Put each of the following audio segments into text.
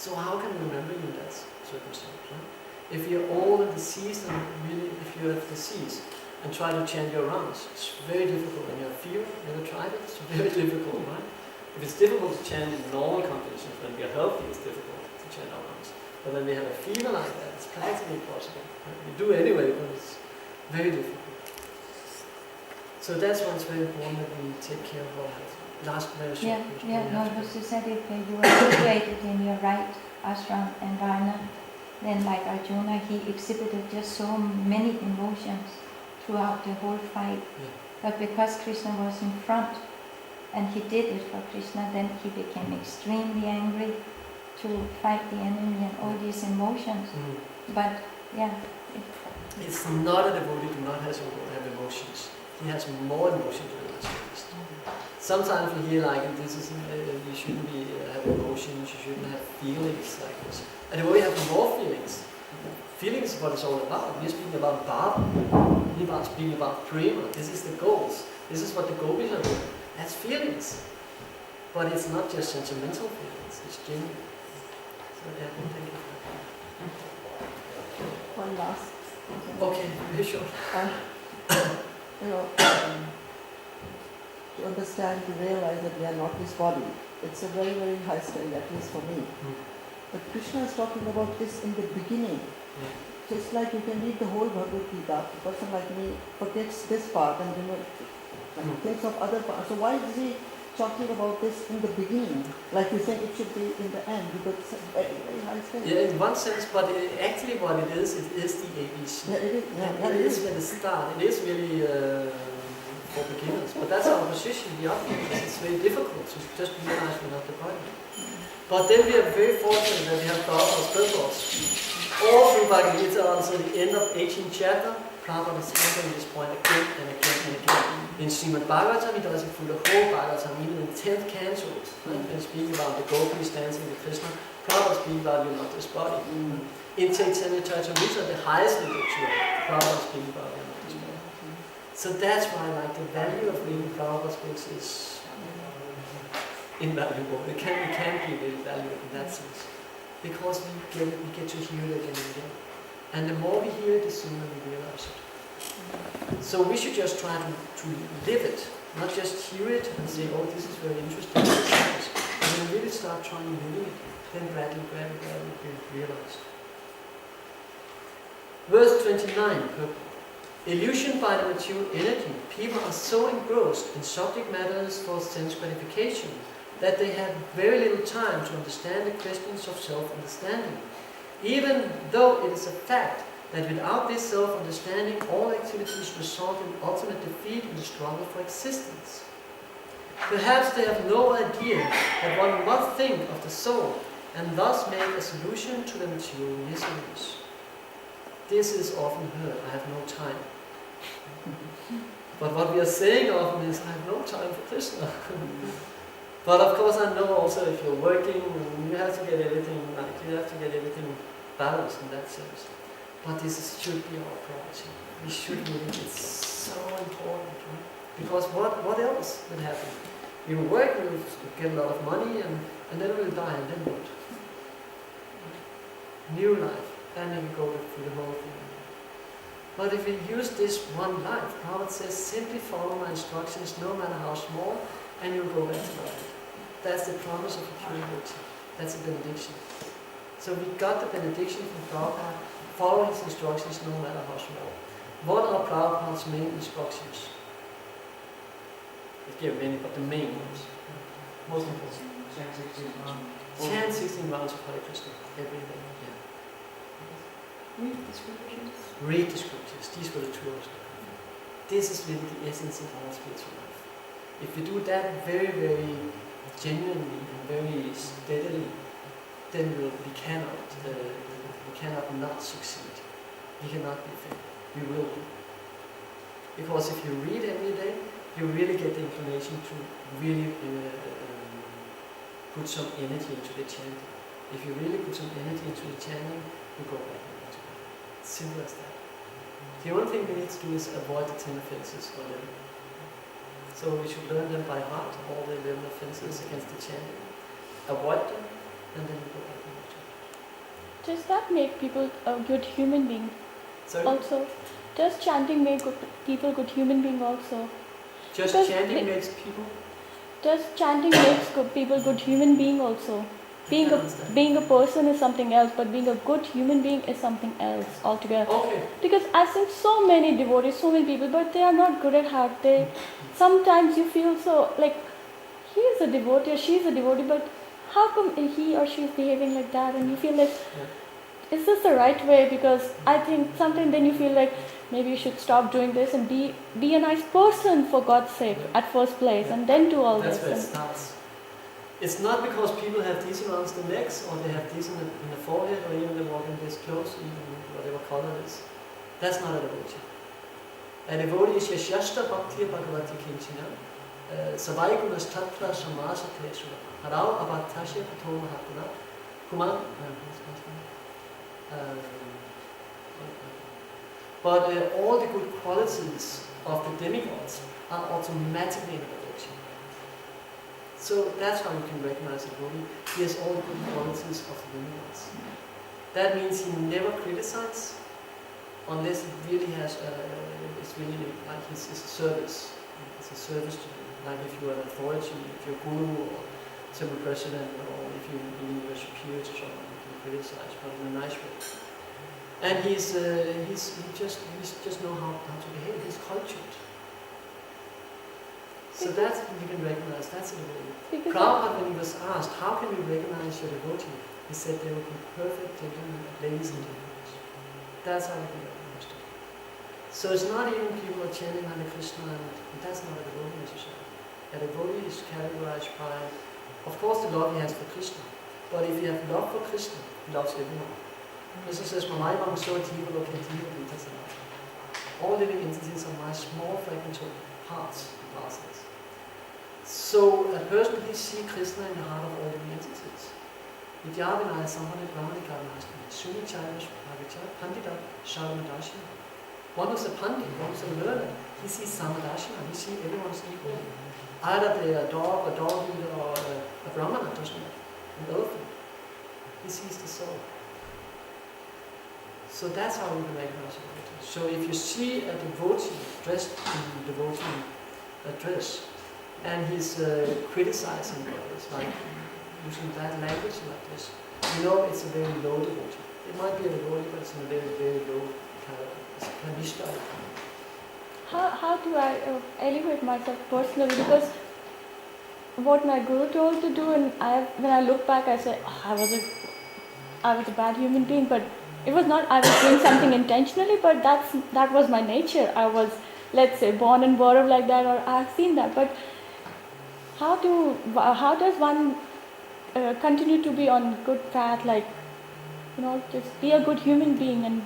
So how can we remember you in that circumstance? Right? If you're all in disease, and really, if you have disease, and try to chant your rounds, it's very difficult. When you have fever, never tried it, it's very difficult, right? If it's difficult to chant in normal conditions, when we are healthy, it's difficult to chant our rounds. But when we have a fever like that, it's practically impossible. Right? We do anyway, but it's very difficult. So that's why it's very important that we take care of our health. Last very short question. No, because you said if you were situated in your right ashram environment, then like Arjuna, he exhibited just so many emotions throughout the whole fight. Yeah. But because Krishna was in front, and he did it for Krishna, then he became extremely angry to fight the enemy and all these emotions. But yeah. It's not a devotee who not have emotions. He has more emotions than us. Sometimes we hear like this is you shouldn't have emotions, you shouldn't have feelings like this. And the way we have more feelings. Feelings is what it's all about. We're speaking about bhava. We're speaking about prema. This is the goals. This is what the gopis are doing. That's feelings. But it's not just sentimental feelings, it's genuine. So yeah, thank you for that. One last. Okay, very short. To understand, to realize that we are not this body, it's a very, very high stage, at least for me. But Krishna is talking about this in the beginning. Just like you can read the whole Bhagavad Gita, a person like me forgets this part and thinks of other parts. So why is he talking about this in the beginning? Like you think it should be in the end, because it's a very, very high stage. Yeah, in one sense, but actually what it is the ABC. Yeah, it is. Yeah, it is when it starts. It is really for beginners. But that's our position. The other thing is it's very difficult to just realize we're not the body. But then we are very fortunate that we have Prabhupada's purpose. All through Bhagavad Gita until the end of 18th chapter, Prabhupada is handling this point again and again and again. In Srimad Bhagavatam, he does it through the whole Bhagavatam, even in the 10th canto. And speaking about the gopis dancing with Krishna, Prabhupada speaking about you're not this body. In Chaitanya Charitamrita, the highest literature, Prabhupada speaking about you're not this body. So that's why like the value of reading Prabhupada's books is invaluable. It can be really valuable in that sense. Because we get to hear it again and again. And the more we hear it, the sooner we realize it. So we should just try to live it, not just hear it and say, oh, this is very interesting. And when we really start trying living it, then gradually we realize. Verse 29, purport. Illusioned by the material energy, people are so engrossed in subject matters for sense gratification that they have very little time to understand the questions of self-understanding, even though it is a fact that without this self-understanding, all activities result in ultimate defeat in the struggle for existence. Perhaps they have no idea that one must think of the soul and thus make a solution to the material miseries. This is often heard, I have no time. But what we are saying often is, I have no time for Krishna. But of course I know also if you're working, you have to get everything balanced in that sense. But this should be our priority. We should really, it's so important, right? Because what else will happen? We will work, we will get a lot of money, and then we will die, and then what? New life, and then we go through the whole thing. But if we use this one life, Prabhupada says, simply follow my instructions, no matter how small, and you'll go back to life. That's the promise of purity. That's a benediction. So we got the benediction from Prabhupada, follow his instructions no matter how small. What are Prabhupada's main instructions? He gave many, but the main ones. Most important. Chant 16 rounds of Hare Krishna every day. Yeah. Read the scriptures. Read the scriptures. These were the two of them. This is really the essence of our spiritual life. If we do that very, very genuinely and very steadily, then we cannot not succeed. We cannot be failed. We will be. Because if you read every day, you really get the inclination to really put some energy into the chanting. If you really put some energy into the chanting, you go back and back. Simple as that. The only thing we need to do is avoid the 10 offenses or 11. So we should learn them by heart, all the 11 offenses against the chanting. Avoid them, and then you go back and back. does that make people a good human being So also? Does chanting make people good human being also? just because chanting they- makes people. Does chanting makes people good human being also? I can't understand. Being a person is something else, but being a good human being is something else altogether. Okay. Because I've seen so many devotees, so many people, but they are not good at heart. They sometimes you feel so like he is a devotee or she is a devotee, but how come he or she is behaving like that? And you feel like, is this the right way? Because I think sometimes then you feel like maybe you should stop doing this and be a nice person for God's sake at first place, and then do all That's this. where it starts. It's not because people have these around the necks, or they have these in the forehead, or even they walk in this clothes, even whatever color it is. That's not a devotee. A devotee is yashashta bhaktiya bhagavati kinchina, savaigunas tatra samasa klesura, harau avattasya pato mahatmana, kuman. But all the good qualities of the demigods are automatically in a devotee. So that's how you can recognize a devotee. He has all the good qualities of the demigods. That means he never criticizes, unless it really has, it's really like his service. It's a service to you. Like if you are an authority, if you're guru or temple president, or if you believe you're superior to someone, you can criticize, but in a nice way. And he just know how to behave. He's cultured. So that's you can recognize. That's a devotee. Prabhupada, when he was asked, how can we recognize your devotee? He said they will be perfect gentlemen, ladies and gentlemen. That's how we can recognize them. So it's not even people are chanting Hare Krishna, and that's not a devotee necessarily. A devotee is categorized by, of course, the love he has for Krishna. But if you have love for Krishna, he loves everyone. Krishna says, Mamaivam so jiva lokantiva vitasana. All living entities are my small fragmental parts and parcels. So a person can see Krishna in the heart of all living entities. Vidyavinaya samhane brahmanikāvāsmi sunichayas bhagaccha pandita sharamadashina. One who's a pandit, one who's a learner, he sees samadashina, he sees everyone's equal. Either they're a dog eater, or a brahmana, doesn't it? An elephant. He sees the soul. So that's how we can recognize a devotee. So if you see a devotee dressed in devotee dress, and he's criticizing others, like using that language like this, you know it's a very low devotee. It might be a devotee, but it's in a very, very low kind of, it's a kanishta. How do I elevate myself personally? Because what my guru told to do, and when I look back, I say, oh, I was a bad human being, but it was not I was doing something intentionally, but that was my nature. I was, let's say, born and brought up like that, or I've seen that. But how does one continue to be on good path, like, just be a good human being? And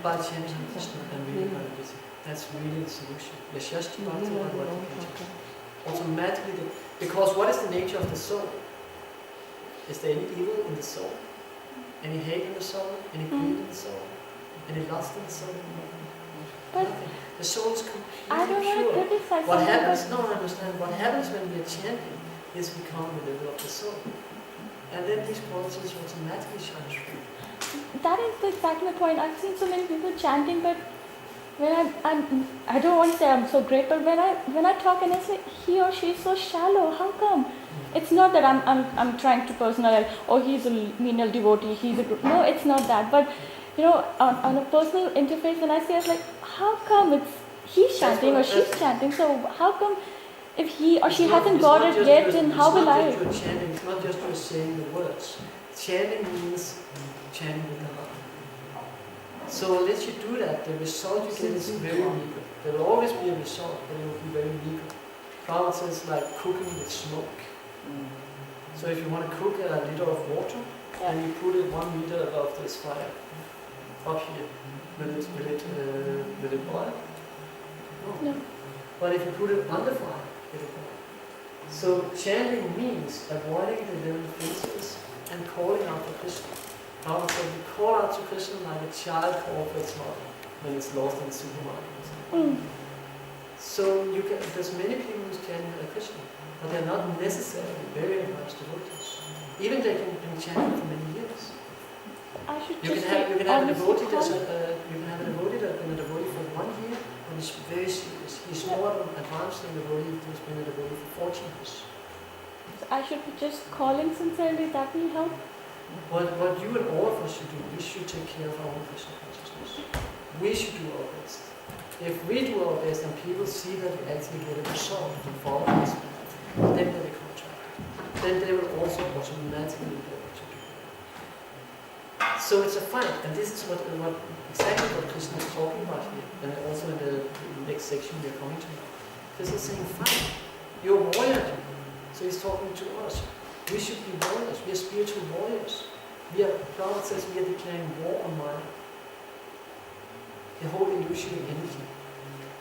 By chanting Krishna and reading Bhagavad Gita. That's really the solution. Yashashti bhakti bhagavati kinchina. Automatically, because what is the nature of the soul? Is there any evil in the soul? Any hate in the soul? Any greed in the soul? Any lust in the soul? But nothing. The soul is completely I don't want to pure. criticize. What happens? No, I understand. What happens when we are chanting is we come to the level of the soul, and then these qualities automatically shine through. That is exactly the point. I've seen so many people chanting, but when I don't want to say I'm so great, but when I talk and I say he or she is so shallow, how come? It's not that I'm trying to personalize. Oh, he's a menial devotee. No, it's not that. But on a personal interface, when I say it's like, how come he's chanting or she's chanting? So how come if he or she hasn't got it yet, then how will I? It's not just you're saying the words. Chanting means chanting with the heart. So unless you do that, the result you get is very meager. There will always be a result, but it will be very meager. Prabhupada says like cooking with smoke. So if you want to cook a liter of water, and you put it 1 meter above this fire, up here, will it boil? No. But if you put it under fire, it will boil. So chanting means avoiding the living faces and calling out to Krishna. Prabhupada said we call out to Krishna like a child calls for its mother when it's lost in the supermarket. So there's many people who's chanting Krishna, but they're not necessarily very advanced devotees. Even they can be chanting for many years. I should You can have a devotee that's you can have a devotee that's been a devotee for 1 year, and he's very serious. He's more advanced than a devotee who's been a devotee for 14 years. So I should be just calling sincerely, that will help? What you and all of us should do, we should take care of our own Krishna consciousness. We should do our best. If we do our best and people see that we actually get a result and follow this path, then they become attracted. Then they will also automatically go to do that. So it's a fight, and this is exactly what Krishna is talking about here, and also in the next section we are going to now. Krishna is saying, fight. You're a warrior. So he's talking to us. We should be warriors. We are spiritual warriors. Bhagavad says we are declaring war on Maya. The whole illusory energy.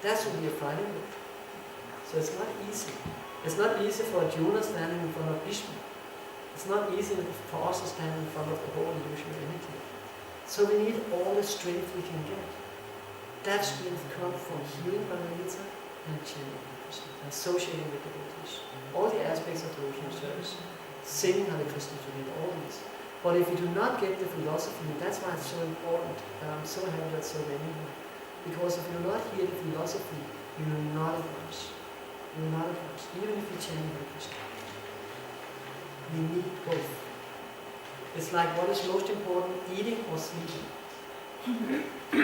That's what we are fighting with. So it's not easy. It's not easy for Arjuna standing in front of Bhishma. It's not easy for us to stand in front of the whole illusory energy. So we need all the strength we can get. That strength comes from hearing Bhagavad Gita and chanting Krishna, associating with devotees. All the aspects of devotional service, singing Hare Krishna together, all these. But if you do not get the philosophy, that's why it's so important, and I'm so happy that so many here. Because if you do not hear the philosophy, you will not advance. You will not advance, even if you chant Hare Krishna. We need both. It's like what is most important, eating or sleeping? We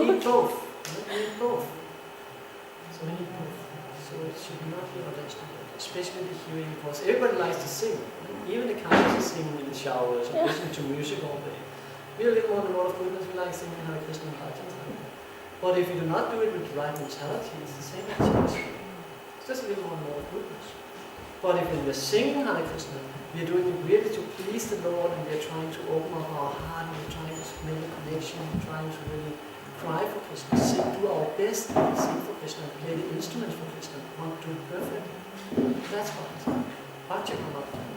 need both. We need both. So we need both. So it should not be underestimated, especially the hearing, because everybody likes to sing. Even the cows are singing in the showers and listening to music all day. We are a little more in the world of goodness, we like singing Hare Krishna and bhajans. But if you do not do it with the right mentality, it's the same activity. It's just a little more in the world of goodness. But if we are singing Hare Krishna, we are doing it really to please the Lord, and we are trying to open up our heart, and we are trying to make a connection, and trying to really cry for Krishna, sing, do our best, sing for Krishna, play the instruments for Krishna, want to do it perfectly. That's what it's about. Bhakti Mahaprabhu.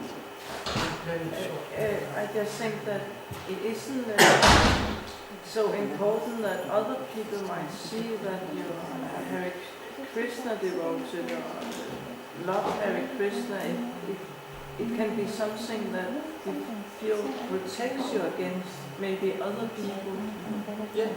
Very short. I just think that it isn't so important that other people might see that you are a Hare Krishna devotee or love Hare Krishna. It can be something that you feel protects you against maybe other people. Yeah.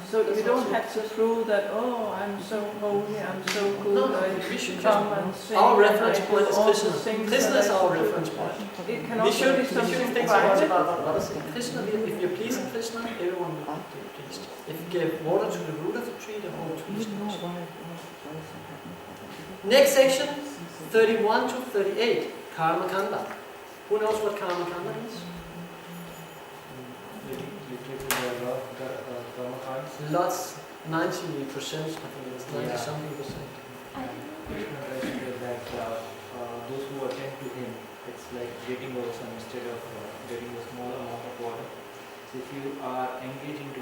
So you don't have to prove that, oh, I'm so holy, I'm so good, No, I we should come just, and sing. our reference point is all the Krishna. things Krishna that is I our should do. reference point. It can We also should be think something so much private. about what others think. Krishna, if you're pleasing Krishna, everyone will be pleased. If you give water to the root of the tree, the whole tree is pleased. Next section, 31 to 38, Karma Kanda. Who knows what Karma Kanda is? Lots, 90%, I think it is 90 something percent. Krishna said that those who attend to him, it's like getting over some instead of getting a small amount of water. So if you are engaging to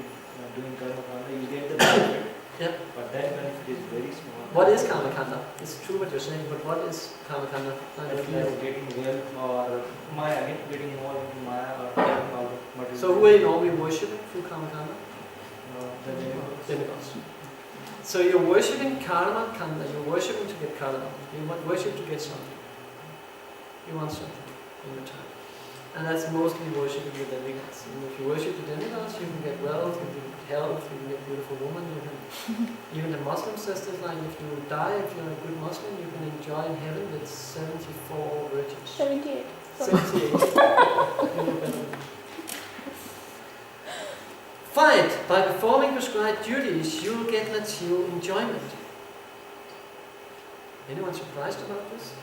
doing karma kanda, you get the benefit. Yeah. But that benefit is very small. What is Karma Kanda? It's true what you're saying, but what is Karma Kanda? It's like getting wealth or Maya, getting more into Maya or getting all the material. So who are you normally worshipping through Karma Kanda? The Demigods. So you're worshipping Karma Kanda, you're worshipping to get karma. You worship to get something. You want something in return. And that's mostly worshipping the demigods. And if you worship the demigods, you can get wealth, you can get health, you can get beautiful women, you can even the Muslim sisters, like if you die, if you're a good Muslim, you can enjoy in heaven with 74 virgins. 78. 78. Fight. By performing prescribed duties, you will get material enjoyment. Anyone surprised about this?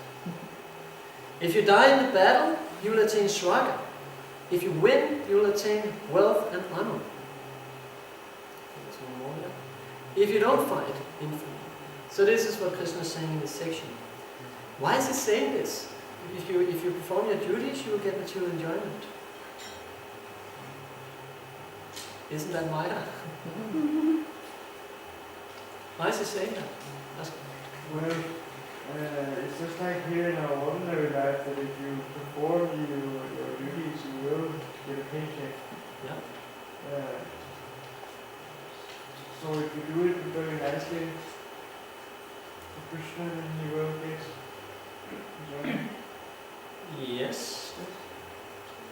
If you die in the battle, you will attain swarga. If you win, you will attain wealth and honor. There's one more there. If you don't fight, infamy. So this is what Krishna is saying in this section. Why is he saying this? If you perform your duties, you will get material enjoyment. Isn't that Maya? Why is he saying that? Well, it's just like here in our ordinary life that if you perform your duties, you will get a paycheck. Yeah. So if you do it very nicely for Krishna, then you will get enjoyment. Yes.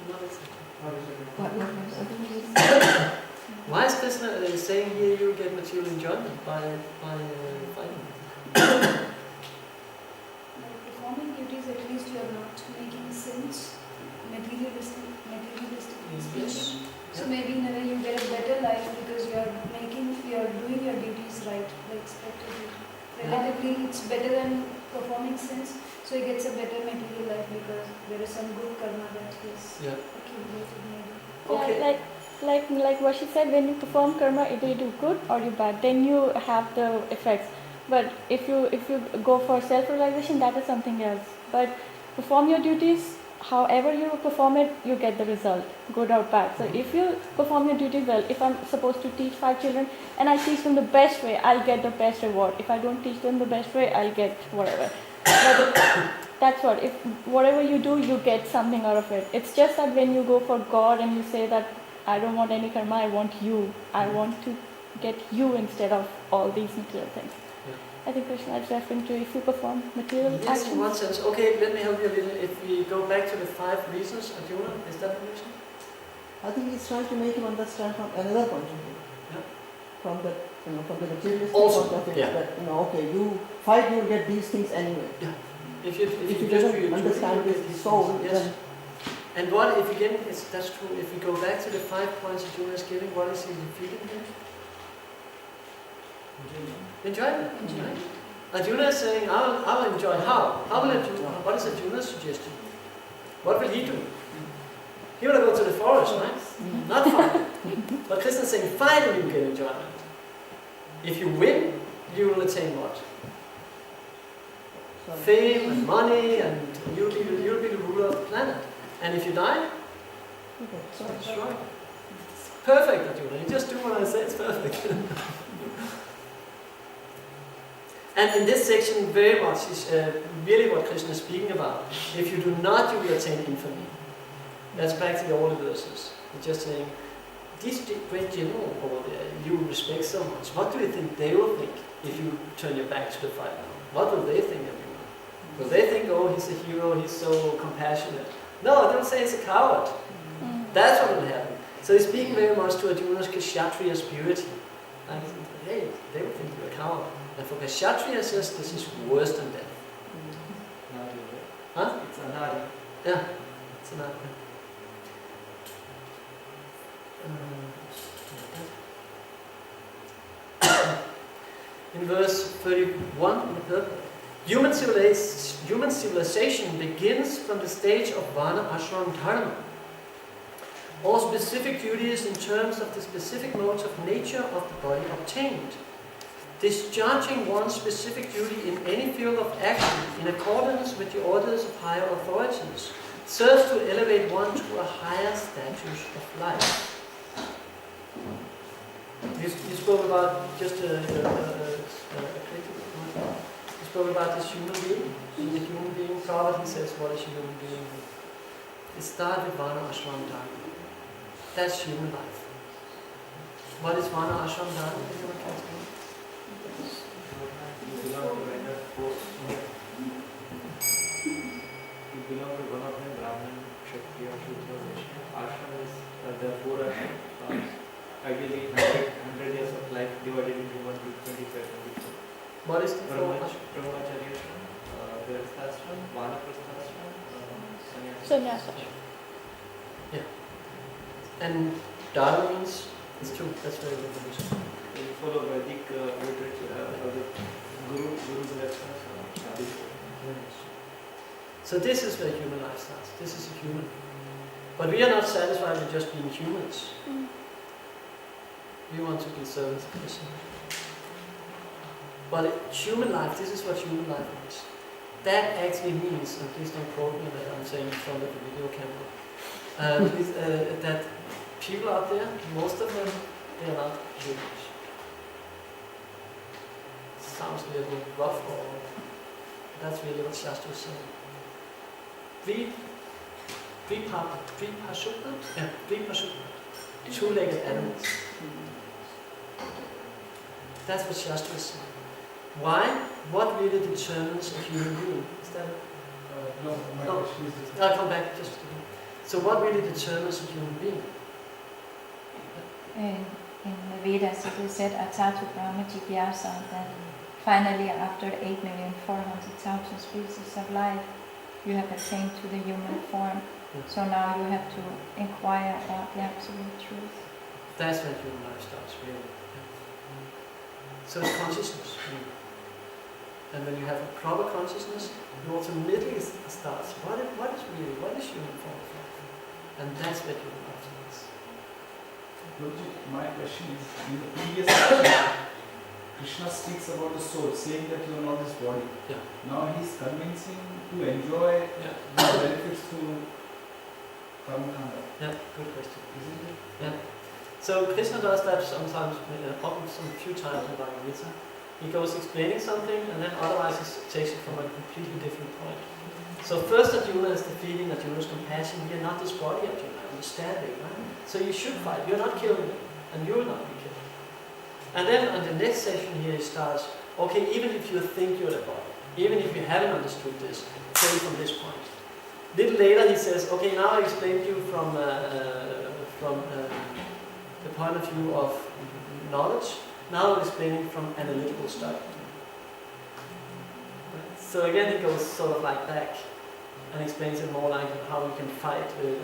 Not exactly. How is it? What was it? saying here you get material enjoyment by fighting. By performing duties, at least you are not making sins, materialistic speaking. Yes. So maybe in a way you get a better life because you are doing your duties right, the expected duty. Relatively, it's better than performing sins, so he gets a better material life because there is some good karma that is accumulated maybe. Okay. Yeah, like what she said, when you perform karma, either you do good or you bad, then you have the effects. But if you go for self-realization, that is something else. But perform your duties, however you perform it, you get the result, good or bad. So if you perform your duties well, if I'm supposed to teach 5 children and I teach them the best way, I'll get the best reward. If I don't teach them the best way, I'll get whatever. But that's what, if whatever you do, you get something out of it. It's just that when you go for God and you say that I don't want any karma, I want you. I want to get you instead of all these material things. I think Krishna is referring to if you perform material Yes, actions. in one sense. Okay, let me help you a little. If we go back to the 5 reasons, Arjuna, is that the reason? I think he's trying to make him understand from another point of view. Yeah. From the materialistic Also, point of view. yeah. That, okay, you fight, you will get these things anyway. Yeah. If you If you just don't understand this his soul, yes. then And what if again, that's true, if we go back to the 5 points Arjuna is giving, what is he feeling here? Enjoyment. Right? Arjuna is saying, I'll enjoy. How? How will Arjuna, what is Arjuna's suggestion? What will he do? He will go to the forest, right? Not fight. But Krishna is saying, fight and you get enjoyment. If you win, you will attain what? Fame and money, and you'll be the ruler of the planet. And if you die, that's right. Perfect, Arjuna. You just do what I say, it's perfect. And in this section, very much is really what Krishna is speaking about. If you do not, you will attain infamy. That's back to the older verses. He's just saying, these great general over there, you respect so much. What do you think they will think if you turn your back to the fight now? What will they think of you? Will they think, oh, he's a hero, he's so compassionate? No, they'll say he's a coward. That's what will happen. So he's speaking very much to Arjuna's Kshatriya spirit. Like, hey, they will think you're a coward. And for Kshatriya says this is worse than death. Huh? It's anari. Yeah, it's anari. In verse 31, in the third, human civilization begins from the stage of Vana Ashram Dharma. All specific duties in terms of the specific modes of nature of the body obtained. Discharging one's specific duty in any field of action in accordance with the orders of higher authorities serves to elevate one to a higher status of life. You spoke about just you spoke about this human being. The human being, Prabhupada, he says, what is human being? It starts with Vana Ashram Dharma. That's human life. What is Vana Ashram Dharma? Anyone can explain? You belong to either force. You belong to one of them, Brahman, Kshatriya, Shudra, Vaishya. Ashram is the 4 ashrams. Ideally, 100 years of life divided into 1 to 25. What is the 4 ashram? Brahmacharya ashram, Grihastha ashram, Vanaprastha ashram, Sannyasa. Yeah. And Dharma means, it's true, that's very good. You follow Vedic literature for the Guru's lectures. So this is where human life starts. This is a human. But we are not satisfied with just being humans. We want to be servants of Krishna. But human life, this is what human life is. That actually means, and please don't quote me that I'm saying in front of the video camera, that people out there, most of them, they are not humans. Sounds a little rough, or that's really what Shastra is saying. Two-legged animals. That's what Shastra is saying. Why? What really determines a human being? Is that it? No, my Oh. question is this. I'll come back just a minute. So what really determines a human being? In the Vedas it is said Atatu Brahma Jigyasa, that finally after 8,400,000 species of life you have attained to the human form. So now you have to inquire about the absolute truth. That's when human life starts, really. So it's consciousness. And when you have a proper consciousness, you automatically starts, what is human form of life? And that's what human life is. My question is, in the previous section, Krishna speaks about the soul, saying that you are not this body. Yeah. Now he is convincing to enjoy the benefits through karma. Yeah, good question. Isn't it? Yeah. So Krishna does that sometimes, often some few times in Bhagavad Gita. He goes explaining something and then otherwise he takes it from a completely different point. So first Arjuna is defeating Arjuna's compassion. We are not this body, Arjuna, understanding, right? So you should fight. You're not killing him and you will not be killed. And then on the next session here he starts, okay, even if you think you're the body, even if you haven't understood this, say from this point. A little later he says, okay, now I explained to you from the point of view of knowledge. Now I'm explaining from analytical study. So again he goes sort of like back and explains it more like how you can fight and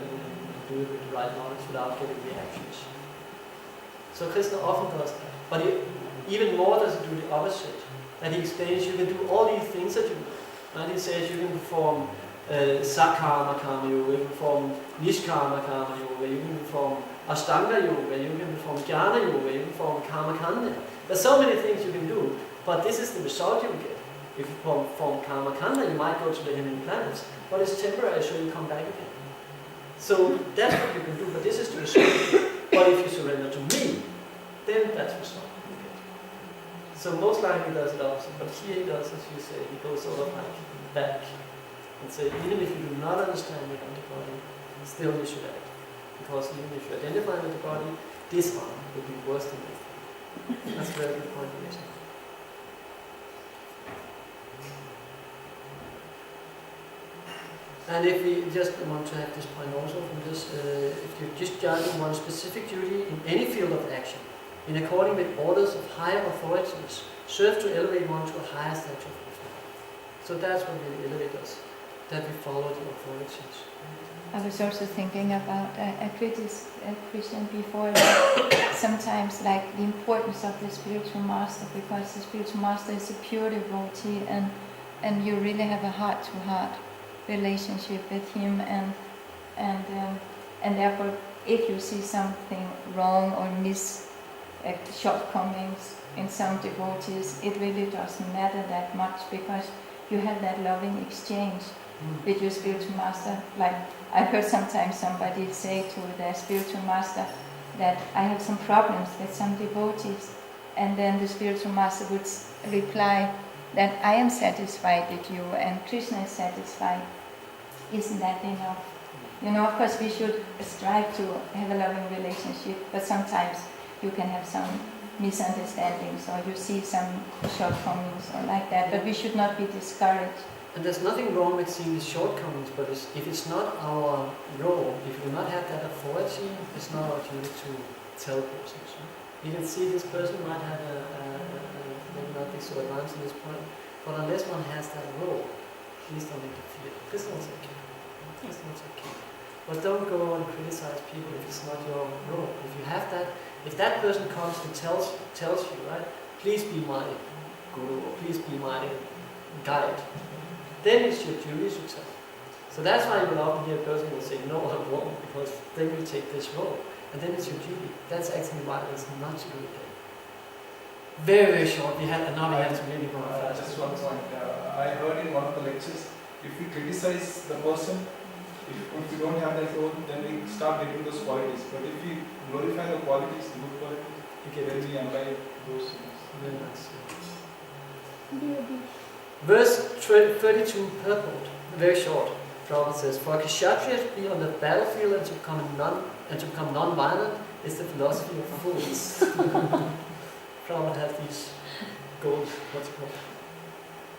do it with the right knowledge without getting reactions. So Krishna often does that. But even more does he do the opposite. And he explains you can do all these things that you do. And he says you can perform Sakarma Karma Yoga, you can perform Nishkarma Karma Yoga, you can perform Ashtanga Yoga, you can perform Jnana Yoga, you can perform Karma Kanda. There's so many things you can do, but this is the result you get. If you perform Karma Kanda, you might go to the heavenly planets, but it's temporary, so you come back again. So that's what you can do, but this is the result. But if you surrender to me, then that's the result you get. So most likely he does it opposite, but here he does, as you say, he goes sort of like back and say, even if you do not understand your body, still you should act. Because even if you identify with the body, dishonor would be worse than that. That's a very good point you mentioned. And if we just want to have this point also from this, if you're just judging one specific duty in any field of action, in according with orders of higher authorities, serve to elevate one to a higher stature of life. So that's what really elevates us, that we follow the authorities. I was also thinking about a Christian before, that sometimes like the importance of the spiritual master, because the spiritual master is a pure devotee and you really have a heart-to-heart relationship with him, and therefore if you see something wrong or shortcomings in some devotees, it really doesn't matter that much, because you have that loving exchange with your spiritual master. Like I heard sometimes somebody say to their spiritual master that I have some problems with some devotees, and then the spiritual master would reply that I am satisfied with you and Krishna is satisfied. Isn't that enough? You know, of course we should strive to have a loving relationship, but sometimes you can have some misunderstandings or you see some shortcomings or like that, but we should not be discouraged. And there's nothing wrong with seeing the shortcomings, but if it's not our role, if we do not have that authority, it's not our duty to tell persons. You can see this person might have maybe not be so advanced in this point, but unless one has that role, please don't interfere. This one's okay. This one's okay. But don't go and criticize people if it's not your role. If you have that, if that person comes and tells you, right, please be my guru, or please be my guide, then it's your duty to tell. So that's why you will often hear a person will say, no, I'm wrong, because then you take this role. And then it's your duty. That's actually why it's not to do it. Very, very short. And now we have to really go fast. Just one point. I heard in one of the lectures, if we criticize the person, if we don't have that role, then we start getting those qualities. But if we glorify the qualities, the good qualities, then we imbibe those things. Very nice. Verse 32, purport, very short. Prabhupada says, for a Kshatriya to be on the battlefield and to become non-violent is the philosophy of fools. Prabhupada has these gold, what's it called?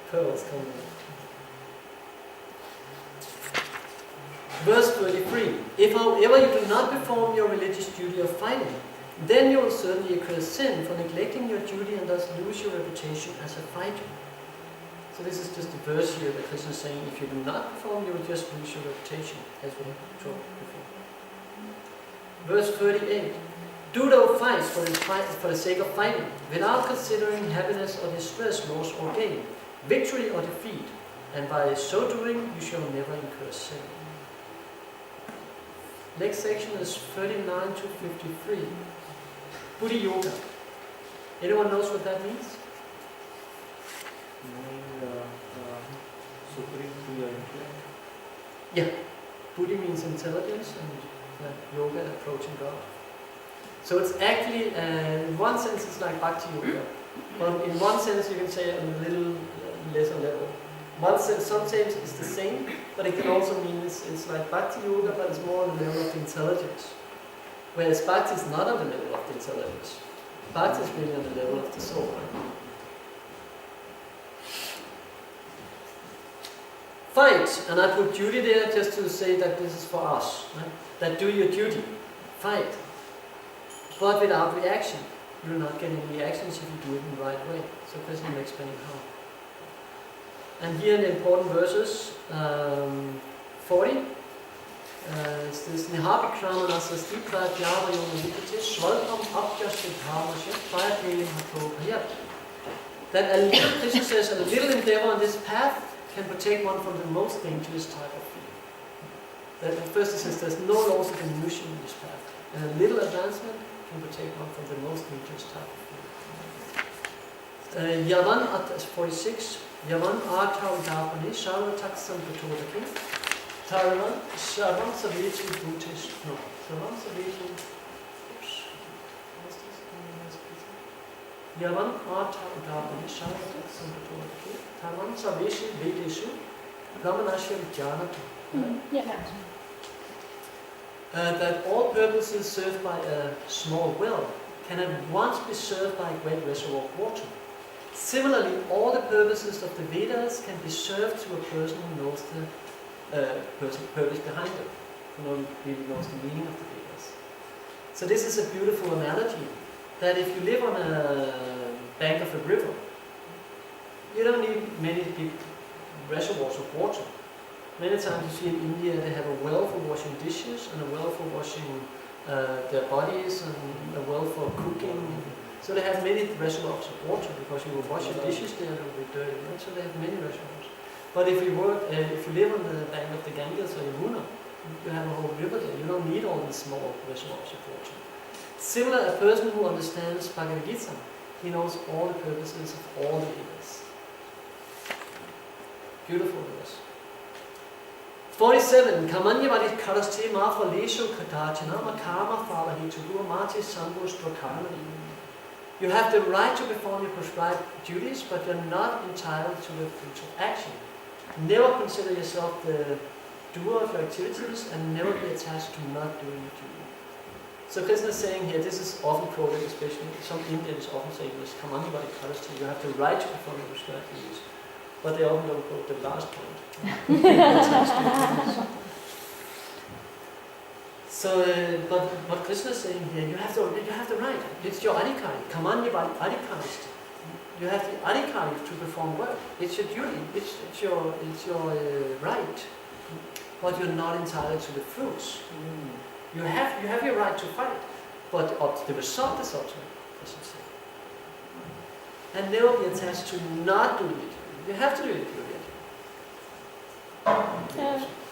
Pearls coming in. Verse 33, if however you do not perform your religious duty of fighting, then you will certainly incur sin for neglecting your duty and thus lose your reputation as a fighter. So this is just a verse here that Krishna is saying, if you do not perform, you will just lose your reputation, as we have talked before. Verse 38. Do thou fight for the sake of fighting, without considering happiness or distress, loss or gain, victory or defeat, and by so doing you shall never incur sin. Next section is 39 to 53. Buddhi Yoga. Anyone knows what that means? Knowing supreme to your intellect. Yeah. Buddhi means intelligence and yoga approaching God. So it's actually, in one sense it's like Bhakti Yoga. But in one sense you can say on a little lesser level. One sense, sometimes it's the same, but it can also mean it's like Bhakti Yoga, but it's more on the level of the intelligence. Whereas Bhakti is not on the level of the intelligence. Bhakti is really on the level of the soul. Right? Fight, and I put duty there just to say that this is for us. Right? That do your duty. Fight. But without reaction. You will not get any reactions if you do it in the right way. So Krishna will explain how. And here in the important verses, 40, it's this Nihabikramana Sastipra Java Yomanikati Swalpam Abhyasti Dharmasya Prayatnelim Hatokayat. That a little, Krishna says, a little endeavor on this path can protect one from the most dangerous type of fear. That at first it says there's no loss of diminution in this path. And a little advancement can protect one from the most dangerous type of fear. Yavan at 46. Yavan Arthav Dapani Sharva Taksam Patodaki Taravan Shavam Saviti Bhutish. No, Shavam Saviti. What's this? Yavan Arthav Dapani Sharva Taksam Patodaki Taravan Saviti Vedishu Ramanashya Jnanatu. Yeah. That all purposes served by a small well can at once be served by a great reservoir of water. Similarly, all the purposes of the Vedas can be served to a person who knows the purpose behind them, who really knows the meaning of the Vedas. So this is a beautiful analogy, that if you live on a bank of a river, you don't need many big reservoirs of water. Many times you see in India they have a well for washing dishes and a well for washing their bodies and a well for cooking. So they have many reservoirs of water because you will wash your dishes there, they will be dirty. Right? So they have many reservoirs. But if you live on the bank of the Ganges or Yamuna, you have a whole river there. You don't need all these small reservoirs of water. Similar, a person who understands Bhagavad Gita, he knows all the purposes of all the Vedas. Beautiful verse. 47. Kamanyavadi karasti ma faleshu katachana ma karma falahi tugu mati sambhus prakarmani. You have the right to perform your prescribed duties, but you're not entitled to the fruits of action. Never consider yourself the doer of your activities and never be attached to not doing your duty. So Krishna is saying here, this is often quoted, especially some Indians often say this, Kamanyavadi karasti, you have the right to perform your prescribed duties. But they often don't quote the last point. So, but what Krishna is saying here, you have the right. It's your adhikari. Kamanyavadi adhikarist. You have the adhikari to perform work. It's your duty. It's your right. But you're not entitled to the fruits. You have your right to fight, but the result is ultimate, Krishna says. And never be attached to not doing it. You have to do it.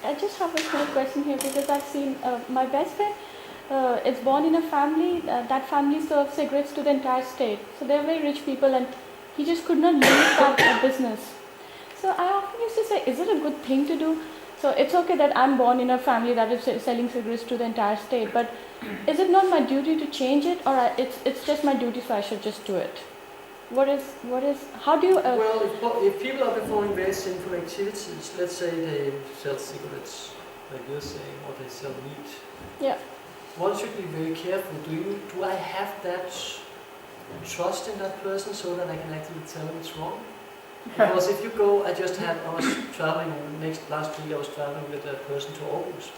I just have a small question here because I've seen my best friend is born in a family, that family serves cigarettes to the entire state. So they're very rich people and he just could not leave that business. So I often used to say, is it a good thing to do? So it's okay that I'm born in a family that is selling cigarettes to the entire state, but is it not my duty to change it, or it's just my duty so I should just do it? How do you... Well, if people are performing very sinful activities, let's say they sell cigarettes, like you're saying, or they sell meat. Yeah. One should be very careful. Do I have that trust in that person so that I can actually tell him it's wrong? Because if you go, I was traveling, last week I was traveling with a person to Aarhus.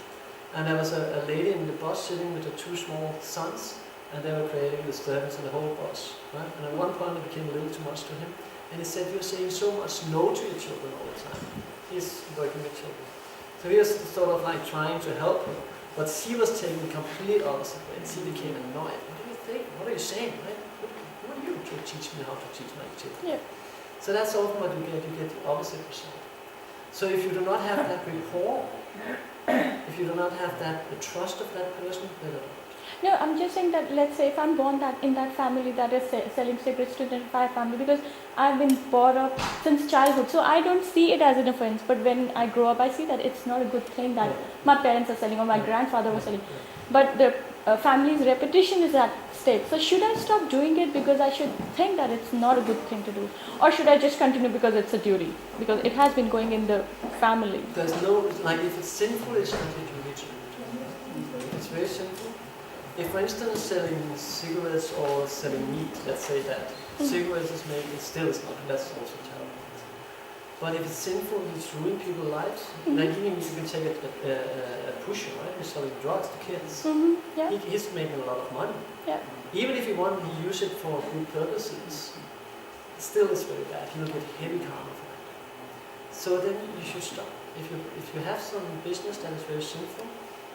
And there was a lady in the bus sitting with her two small sons. and they were creating disturbance in the whole bus. Right? And at one point it became a little too much to him, and he said, "You're saying so much no to your children all the time." He's working with children. So he was sort of like trying to help her, but she was taking the complete opposite way, and she became annoyed. What do you think? What are you saying? Right? Who are you to teach me how to teach my children? Yeah. So that's often what you get the opposite result. So if you do not have that rapport, if you do not have the trust of that person, then No, I'm just saying that, let's say if I'm born in that family that is selling cigarettes to the entire family, because I've been brought up since childhood, so I don't see it as an offense. But when I grow up, I see that it's not a good thing that my parents are selling or my grandfather was selling. But the family's repetition is at stake. So should I stop doing it because I should think that it's not a good thing to do? Or should I just continue because it's a duty? Because it has been going in the family. There's no, like if it's sinful, it's not a duty to do. It's very simple. If, for instance, selling cigarettes or selling meat, let's say that, cigarettes is maybe, it still is not, that's also terrible. But if it's sinful, it's ruining people's lives. Like even you can take a pusher, right, who's selling drugs to kids. Yeah. He's making a lot of money. Yeah. Even if he wants to use it for good purposes, still it's very bad. He'll get heavy karma for it. So then you should stop. If you have some business that is very sinful,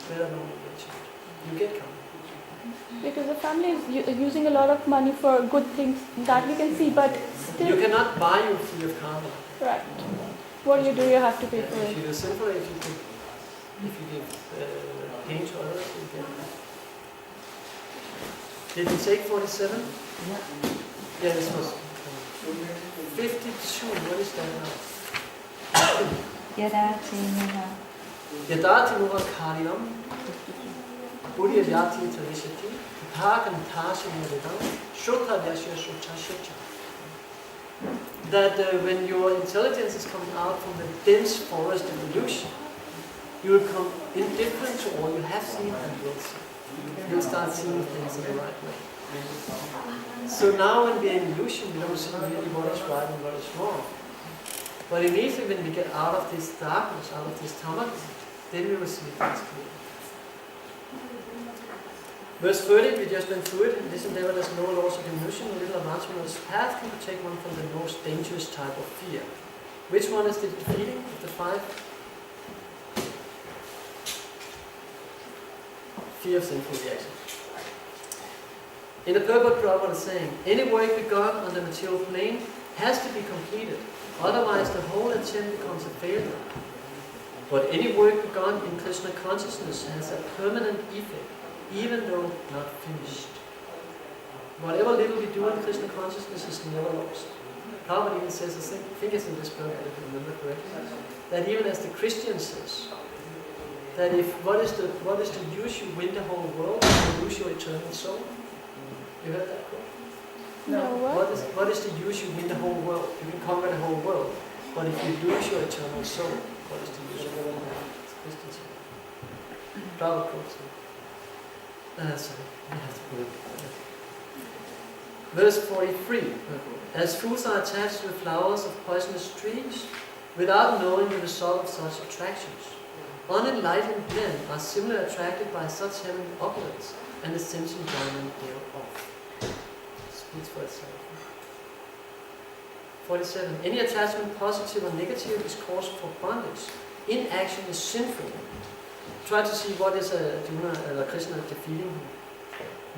better not engage in it. You get karma. Because the family is using a lot of money for good things that we can see, but still... You cannot buy your free of karma. Right. What you do, you have to pay for If it. you do simple, if you give pain to others, you get it. Did you take 47? Yeah, this was 52. What is that now? Yadati Mura Karyam, Buddha Yati Tarishati, Pakan Tashi Mudam, Shota Vyasya Shota Shota. That when your intelligence is coming out from the dense forest of illusion, you will become indifferent to all you have seen and will see. You'll start seeing things in the right way. So now when we are in illusion, we don't see really what is right and what is wrong. But immediately when we get out of this darkness, out of this tamak, then we will see things clearly. Verse 30, we just went through it. In this endeavor, there's no laws of illusion, a little advancement on this path can protect one from the most dangerous type of fear. Which one is the defeating of the 5? Fear of sinful reaction. In the purport, Prabhupada is saying, any work begun on the material plane has to be completed, otherwise the whole attempt becomes a failure. But any work begun in Krishna consciousness has a permanent effect, even though not finished. Whatever little we do in Krishna consciousness is never lost. Prabhupada even says, I think it's in this purport, if you remember correctly, that even as the Christian says, that if what is the use you win the whole world, you lose your eternal soul. You heard that quote? No. What is the use you win the whole world? You can conquer the whole world, but if you lose your eternal soul, what is the use of the whole world? It's Christian soul. Prabhupada quotes it. Sorry, we have to put it. Verse 43. As fools are attached to the flowers of poisonous trees, without knowing the result of such attractions, unenlightened men are similarly attracted by such heavenly opulence and the sense enjoyment thereof. Speaks for itself. 47. Any attachment, positive or negative, is cause for bondage. Inaction is sinful. Try to see what is Krishna defeating him.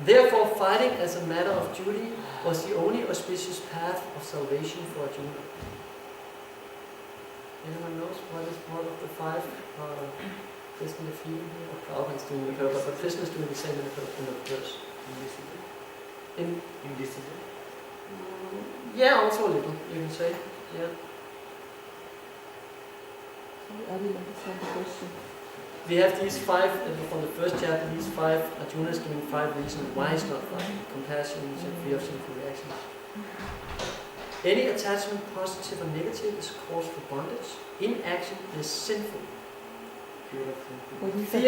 Therefore, fighting as a matter of duty was the only auspicious path of salvation for Arjuna. Anyone knows what is one of the 5 Krishna defeating here? Prabhupada is doing the purpose, but Krishna is doing the same in the verse. Indecision? Yeah, also a little, you can say. Yeah. I didn't understand the question. We have these 5, from the first chapter, these 5, Arjuna is doing 5 reasons why it's not right. Compassion, fear of sinful reactions. Any attachment, positive or negative, is cause for bondage. Inaction is sinful. Fear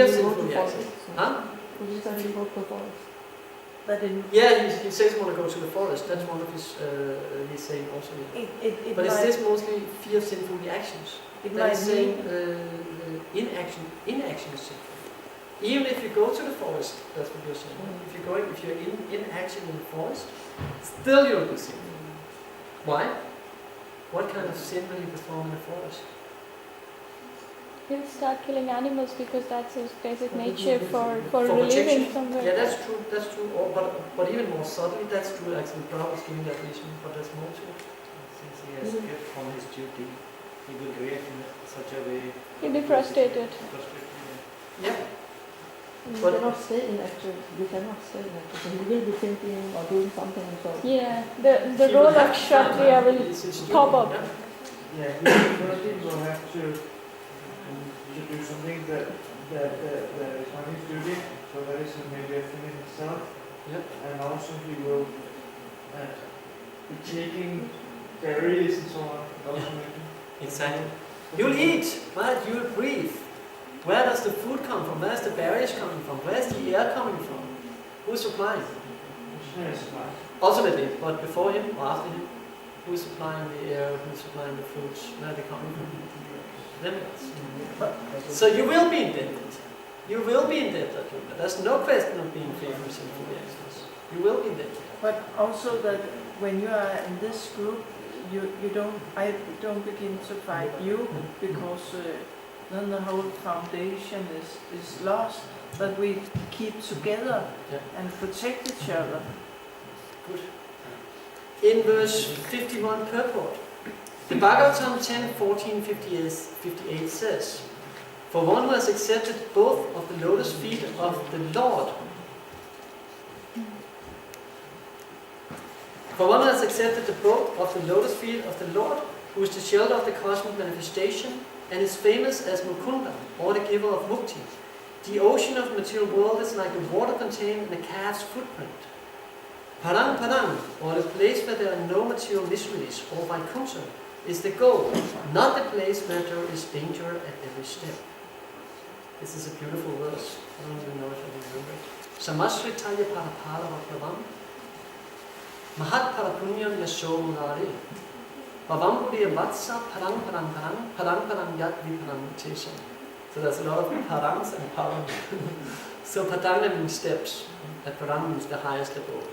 of sinful reactions. Huh? He's talking about the forest. But in Yeah, he says he want to go to the forest. That's one of his, he's saying also. it But is might, this mostly fear of sinful reactions? it That might is saying mean inaction is sinful. Even if you go to the forest, that's what you're saying. If you're in action in the forest, still you'll be sinning. Why? What kind of sin will you perform in the forest? He'll start killing animals because that's his basic nature for protection. relieving somewhere. Yeah, that's true. That's true. But even more subtly, that's true. Actually, Prabhupada was giving that reason, but there's more to it. Since he has escaped from his duty, he will react in such a way. He'll be frustrated. Yeah. You But- cannot stay inactive. You cannot stay inactive. So he will be thinking or doing something himself. Yeah, the He role will of have to Kshatriya have- will it's his pop duty, up. yeah. Yeah, he will have to do something that is not his duty, so that is maybe a thing in itself. Yeah. And also he will be taking berries and so on. Also maybe. Exactly. You'll eat, right? You'll breathe. Where does the food come from? Where's the berries coming from? Where's the air coming from? Who's supplying? Krishna is smart. Ultimately, but before him or after him, who's supplying the air? Who's supplying the fruits? Where are they coming from? Limitless. So you will be indebted. You will be indebted, Arjuna. There's no question of being free from sinful reactions. You will be indebted. But also that when you are in this group, I don't begin to fight you, because then the whole foundation is lost. That we keep together and protect each other. Good. In verse 51 purport, the Bhagavatam 10:14-58 says, "For one who has accepted both of the lotus feet of the Lord, for one who has accepted the both of the lotus feet of the Lord, who is the shelter of the cosmic manifestation, and is famous as Mukunda, or the giver of mukti. The ocean of the material world is like the water contained in a calf's footprint. Parang Parang, or the place where there are no material miseries, or Vaikuntha, is the goal, not the place where there is danger at every step." This is a beautiful verse. I don't even know if I remember it. Samasritaya Parapara Pravam Mahat Parapunyam Yasho Murari Bhavam Buddhiya Vatsa Parang Parang Parang Parang Parang Yat Viparang Tesam. So there's a lot of parangs and parang. So padanga means steps, and parang means the highest above.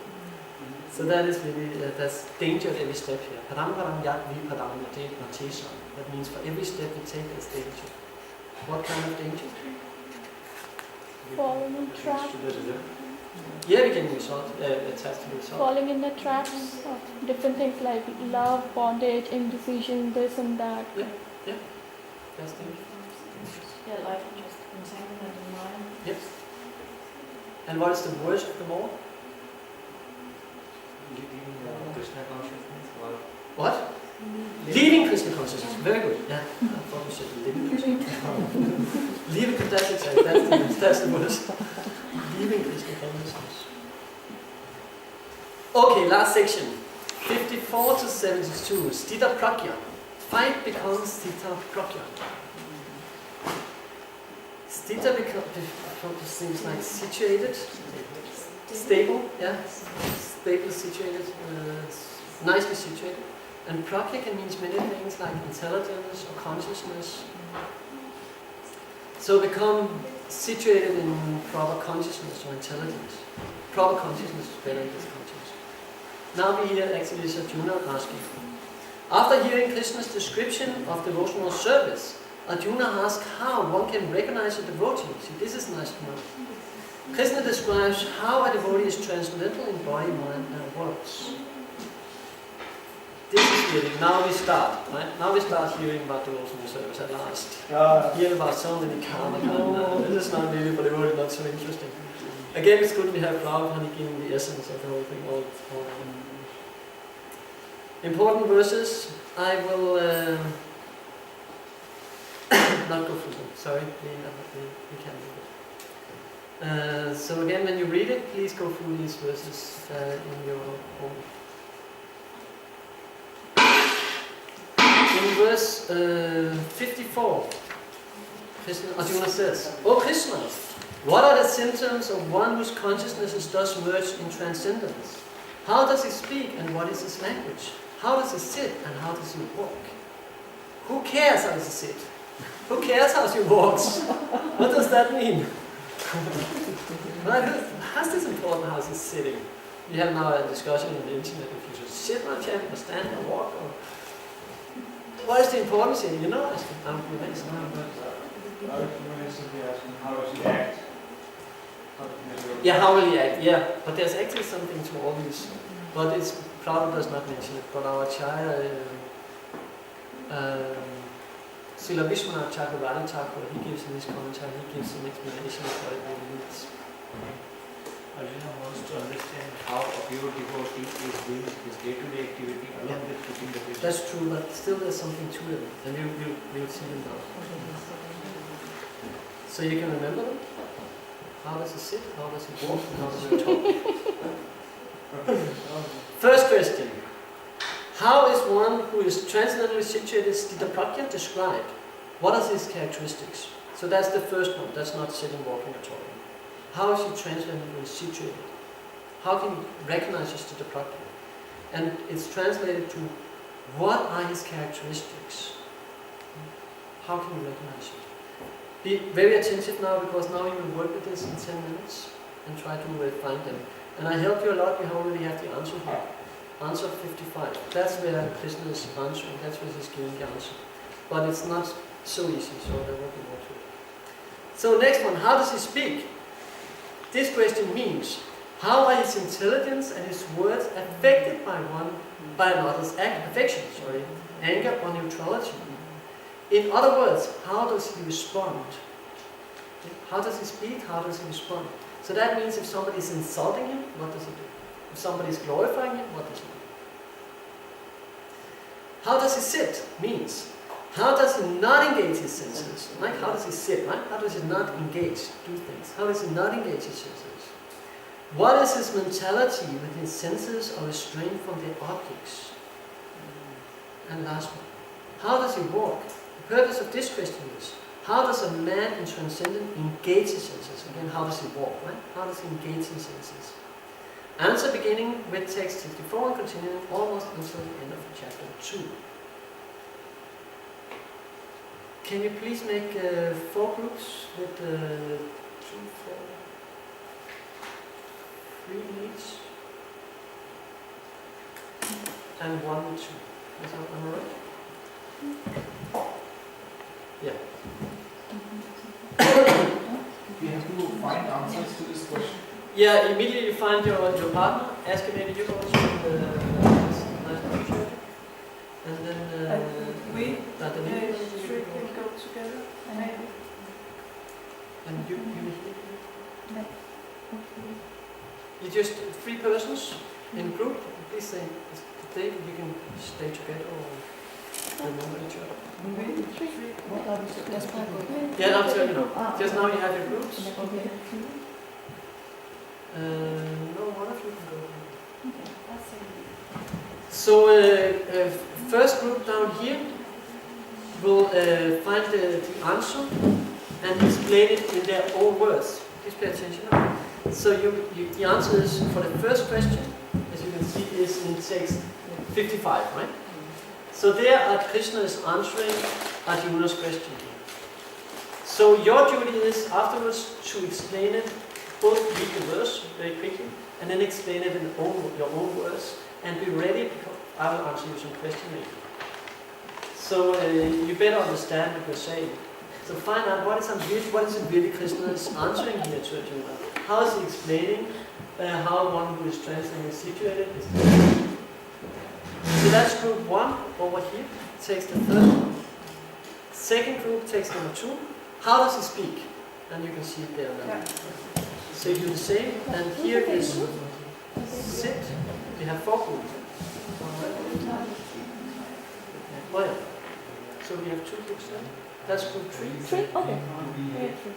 So that is really, that's danger at every step here. Parang parang yat vipadang matesam. That means for every step you take there's danger. What kind of danger? falling in traps, Yeah, we can result, attach to the result. falling in the traps of different things like love, bondage, indecision, this and that. That's danger. Yeah, life just entanglement in mind. Yes. And what is the worst of them all? Leaving Krishna consciousness or What? Leaving Krishna consciousness. Very good. Yeah. I thought you said living Krishna. Leaving Krishna consciousness. That's the worst. Leaving Krishna consciousness. Okay, last section. 54-72. Sthita Pragya. Fight becomes Sthita Pragya. Sthita becomes things like situated, stable, yeah, stable, situated, nicely situated. And pragya can mean many things like intelligence or consciousness. So become situated in proper consciousness or intelligence. Proper consciousness is better than disconsciousness. Now we hear actually is Arjuna asking. After hearing Krishna's description of devotional service, Arjuna asks how one can recognize a devotee. See, this is nice to know. Krishna describes how a devotee is transcendental in body, mind, and words. This is really, now we start, right? Now we start hearing about devotional service at last. Hearing about so many karma. This is not really for the devotee, not so interesting. Again, it's good we have Prabhupada giving the essence of the whole thing. All important verses. I will not go through them. Sorry, we can't do it. So again, when you read it, please go through these verses in your own. In verse 54, Arjuna says, "O Krishna, what are the symptoms of one whose consciousness is thus merged in transcendence? How does he speak and what is his language? How does he sit and how does he walk? Who cares how he sits? Who cares how he walks? What does that mean? Right? How's this important? How's this sitting? We have now a discussion on the internet if you should sit on a chair or stand or walk. Or what is the importance here? You know, I'm convinced. I was simply asking, how does he act? Yeah, how will he act? Yeah, but there's actually something to all these. But it's Prabhupada does not mention it. But our Acharya, Srila Vishwanath Chakravarti Thakur, he gives in his commentary, he gives an explanation of what it really means. Arjuna wants to understand how a pure devotee is doing his day-to-day activity along with keeping the Krishna. That's true, but still there's something to it, and you'll see them now. So you can remember them? How does he sit? How does he walk? And how does he talk? First question. How is one who is transcendently situated, Sthita Prajna, described? What are his characteristics? So that's the first one. That's not sitting, walking, or talking. How is he transcendently situated? How can you recognize his Sthita Prajna? And it's translated to, what are his characteristics? How can you recognize it? Be very attentive now, because now you will work with this in 10 minutes and try to find them. And I help you a lot. We already have the answer here. Answer 55. That's where Krishna is answering. That's where he's giving the answer. But it's not so easy, so there won't be more to it. So next one, how does he speak? This question means, how are his intelligence and his words affected by another's affection, anger or neutrality? In other words, how does he respond? How does he speak? How does he respond? So that means if somebody is insulting him, what does he do? If somebody is glorifying him, what does he do? How does he sit? Means, how does he not engage his senses? Like, how does he sit? Right? How does he not engage, do things? How does he not engage his senses? What is his mentality with his senses or restrained from their objects? And last one, how does he walk? The purpose of this question is, how does a man in transcendent engage his senses? Again, how does he walk? Right? How does he engage his senses? Answer beginning with text 64 and continuing almost until the end of chapter 2. Can you please make 4 groups with 2, 4, 3 each? And 1 and 2. Is that, am I right? Yeah. We have to find answers to this question. Yeah, immediately you find your partner, ask him maybe you go to the nice picture. And then we should go together. And you you just 3 persons in group. Please say today you can stay together or remember each other. Yeah, I'm telling you now. Just now you have your groups. No, one of you can go. So, first group down here will find the answer and explain it in their own words. Please pay attention. So, the answer is for the first question, as you can see, is in text 55, right? So, there Krishna is answering Arjuna's question here. So, your duty is afterwards to explain it. Both read the verse very quickly and then explain it in your own words and be ready because I will answer you some questions later. So you better understand what you're saying. So find out what is it really Krishna is answering here to Arjuna. How is he explaining how one who is transcendently situated is doing. So that's group 1 over here, takes the first one. Second group takes number 2. How does he speak? And you can see it there now. So you do the same, and here is sit. We have 4 groups. Oh yeah. So we have 2 groups there. That's group 3. 3? Okay.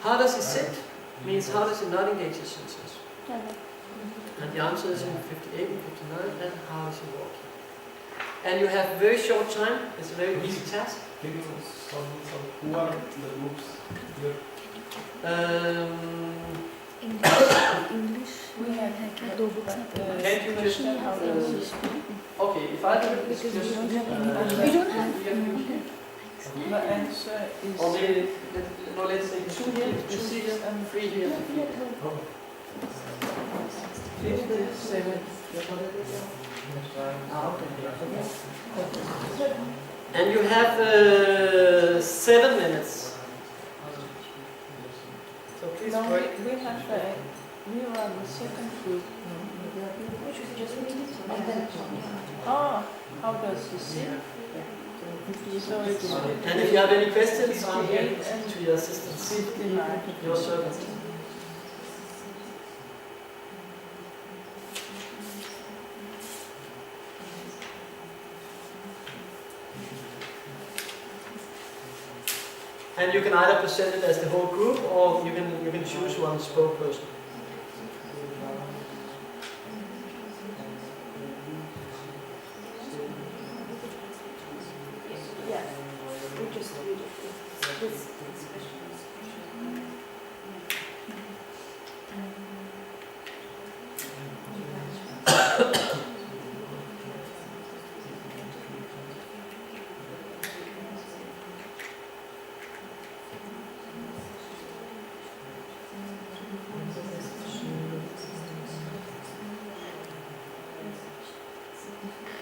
How does he sit? Means how does he not engage his senses? And the answer is in 58 and 59, and how is he walking? And you have very short time, it's a very easy task. Who are the groups here? English. We have Can't you just okay, if I do it, it's just We don't have The answer is Or maybe, no, let's say 2 here, 6 and 3 here. Oh. 57. And you have 7 minutes. So please No, break. we have we are on the second group. Oh, how does he see? So it's And if you have any questions, I'm here 58 and to your assistance. 59. Your servant. And you can either present it as the whole group, or you can choose one spokesperson. Yeah, we just read it. This expression is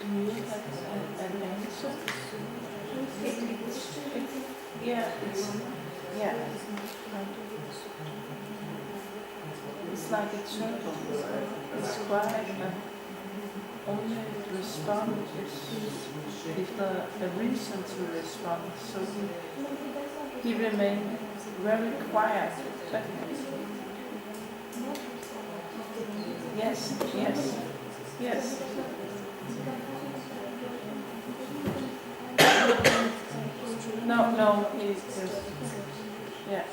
Do you have an answer? Yeah, it's like a turtle. It's quiet and only respond if the reason to respond. So he remained very quiet. Yes, yes, yes. No, he's just, yeah.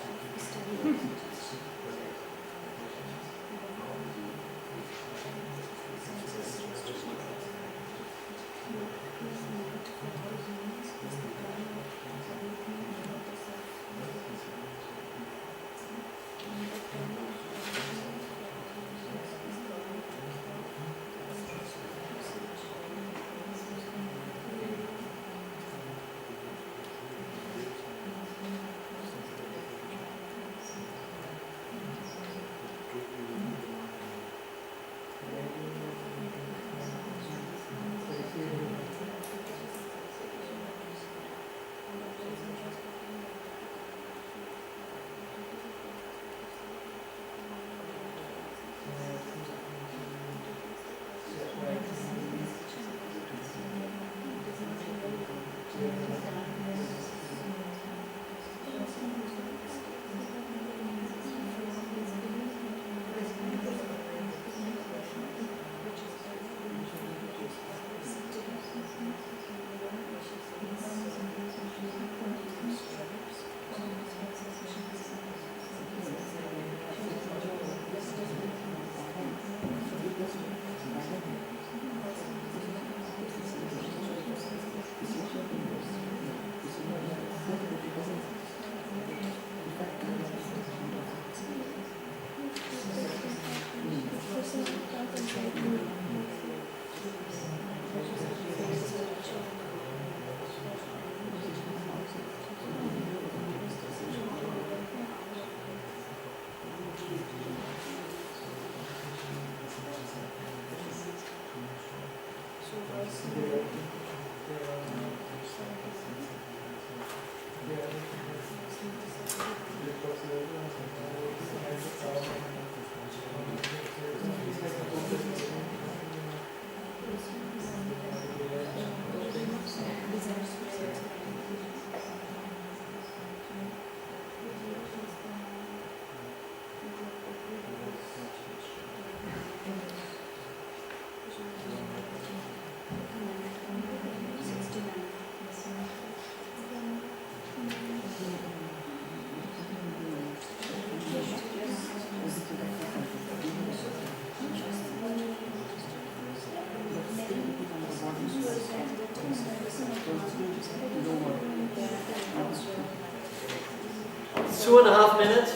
Two and a half minutes.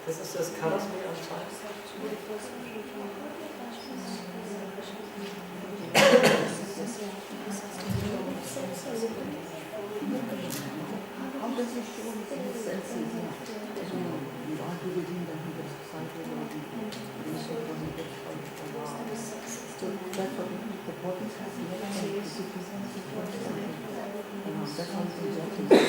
This is just colors me on time. That's what I'm joking.